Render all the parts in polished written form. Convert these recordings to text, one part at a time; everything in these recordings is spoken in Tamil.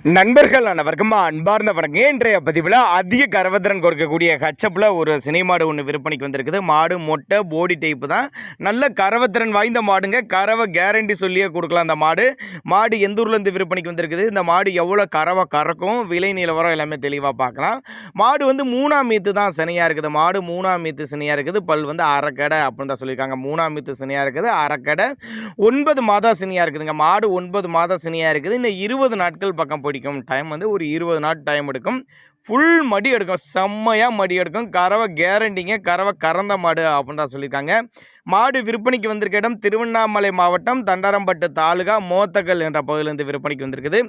நண்பர்கள் அனைவருக்கும் அன்பார்ந்த வணக்கம். இன்றைய பதிவில் அதிக கறவத்திறன் கொடுக்கக்கூடிய ஹச்சப்பில் ஒரு சினை மாடு ஒன்று விற்பனைக்கு வந்திருக்குது. மாடு மொட்டை போடி டைப்பு தான். நல்ல கறவத்திறன் வாய்ந்த மாடுங்க. கறவை கேரண்டி சொல்லியே கொடுக்கலாம். அந்த மாடு எந்த ஊர்லேருந்து விற்பனைக்கு வந்திருக்குது, இந்த மாடு எவ்வளோ கறவை கறக்கும், விலை நிலவரம் எல்லாமே தெளிவாக பார்க்கலாம். மாடு வந்து 3ஆம் மீத்து தான் சினையாக இருக்குது. மாடு 3ஆம் மீத்து சினையாக இருக்குது. பல் வந்து அரைக்கடை அப்படின்னு தான் சொல்லியிருக்காங்க. 3ஆம் மீத்து சினையாக இருக்குது. அரைக்கடை 9 மாத சினையாக இருக்குதுங்க. மாடு 9 மாத சினையாக இருக்குது. இன்னும் 20 நாட்கள் பக்கம் பிடிக்கும். டைம் வந்து ஒரு 20 நாள் டைம் எடுக்கும். ஃபுல் மடி எடுக்கும். செம்மையாக மடி எடுக்கும். கறவை கேரண்டிங்க. கறவை கறந்த மாடு அப்படின்னு தான் சொல்லியிருக்காங்க. மாடு விற்பனைக்கு வந்திருக்க இடம் திருவண்ணாமலை மாவட்டம் தண்டரம்பட்டு தாலுகா மோத்தக்கல் என்ற பகுதியிலிருந்து விற்பனைக்கு வந்திருக்குது.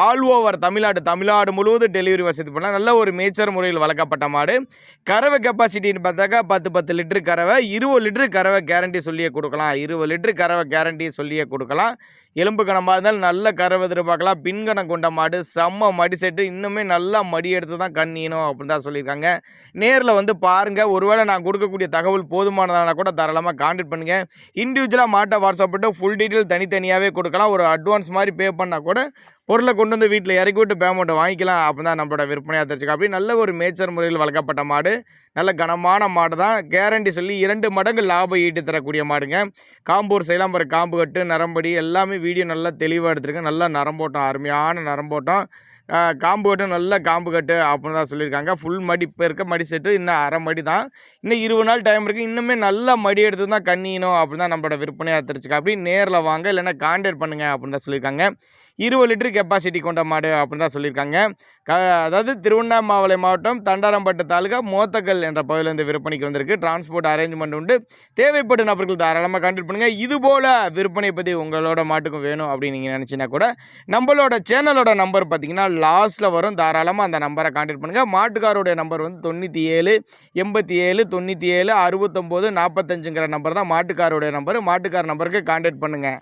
ஆல் ஓவர் தமிழ்நாடு முழுவதும் டெலிவரி வசதி பண்ணலாம். நல்ல ஒரு மேய்ச்சல் முறையில் வளர்க்கப்பட்ட மாடு. கறவை கெப்பாசிட்டின்னு பார்த்தாக்கா 10 லிட்டரு கறவை, 20 லிட்டரு கறவை கேரண்டி சொல்லியே கொடுக்கலாம். 20 லிட்டரு கறவை கேரண்டி சொல்லியே கொடுக்கலாம். எலும்பு கணமாக இருந்தாலும் நல்ல கறவை எதிர்பார்க்கலாம். பின்கணம் கொண்ட மாடு, செம்ம மடி செட்டு, இன்னுமே நல்லா மடி எடுத்து தான் கண்ணியணும் அப்படின்னு தான் சொல்லியிருக்காங்க. நேரில் வந்து பாருங்கள். ஒருவேளை நான் கொடுக்கக்கூடிய தகவல் போதுமானதான கூட தாராளமாக கான்டாக்ட் பண்ணுங்கள். இண்டிவிஜுவலாக மாட்டை வாட்ஸ்அப் பண்ணிட்டு ஃபுல் டீட்டெயில் தனித்தனியாகவே கொடுக்கலாம். ஒரு அட்வான்ஸ் மாதிரி பே பண்ணால் கூட பொருளை கொண்டு வந்து வீட்டில் இறக்கி விட்டு பேமெண்ட்டை வாங்கிக்கலாம். அப்போ தான் நம்மளோட விற்பனையாக தெரிஞ்சுக்கலாம். அப்படி நல்ல ஒரு மேய்ச்சல் முறையில் வளர்க்கப்பட்ட மாடு, நல்ல கனமான மாடு தான். கேரண்டி சொல்லி 2 மடங்கு லாபம் ஈட்டு தரக்கூடிய மாடுங்க. காம்பூர் செய்யலாம். ஒரு காம்பு கட்டு, நரம்படி எல்லாமே வீடியோ நல்லா தெளிவாக எடுத்துருக்கேன். நல்லா நரம்போட்டம், அருமையான நரம்போட்டம். காம்பு கட்டு, நல்ல காம்பு கட்டு அப்படின்னு தான் சொல்லியிருக்காங்க. ஃபுல் மடி இப்போ இருக்க மடி செட்டு இன்னும் அரை மடி தான். இன்னும் 20 நாள் டைம் இருக்குது. இன்னுமே நல்லா மடி எடுத்து தான் கண்ணியணும் அப்படின்னு தான் நம்மளோட விற்பனையாக தெரிஞ்சுக்கா. அப்படி நேரில் வாங்க, இல்லைன்னா கான்டாக்ட் பண்ணுங்கள் அப்படின்னு தான் சொல்லியிருக்காங்க. 20 லிட்டரு கெப்பாசிட்டி கொண்ட மாடு அப்படின்னு தான் சொல்லியிருக்காங்க. அதாவது திருவண்ணாமலை மாவட்டம் தண்டரம்பட்டு தாலுகா மோத்தக்கல் என்ற பகுதியிலிருந்து விற்பனைக்கு வந்திருக்கு. டிரான்ஸ்போர்ட் அரேஞ்ச்மெண்ட் உண்டு. தேவைப்படும் நபர்கள் தாராளமாக கான்டாக்ட் பண்ணுங்கள். இதுபோல் விற்பனை பற்றி உங்களோட மாட்டுக்கும் வேணும் அப்படின்னு நீங்கள் நினச்சினா கூட நம்மளோட சேனலோட நம்பர் பார்த்தீங்கன்னா லாஸ்ட்டில் வரும். தாராளமாக அந்த நம்பரை கான்டாக்ட் பண்ணுங்கள். மாட்டுக்காரோடைய நம்பர் வந்து 97 87 97 69 45ங்கிற நம்பர் தான் மாட்டுக்காரோடைய நம்பர். மாட்டுக்கார நம்பருக்கு கான்டாக்ட் பண்ணுங்கள்.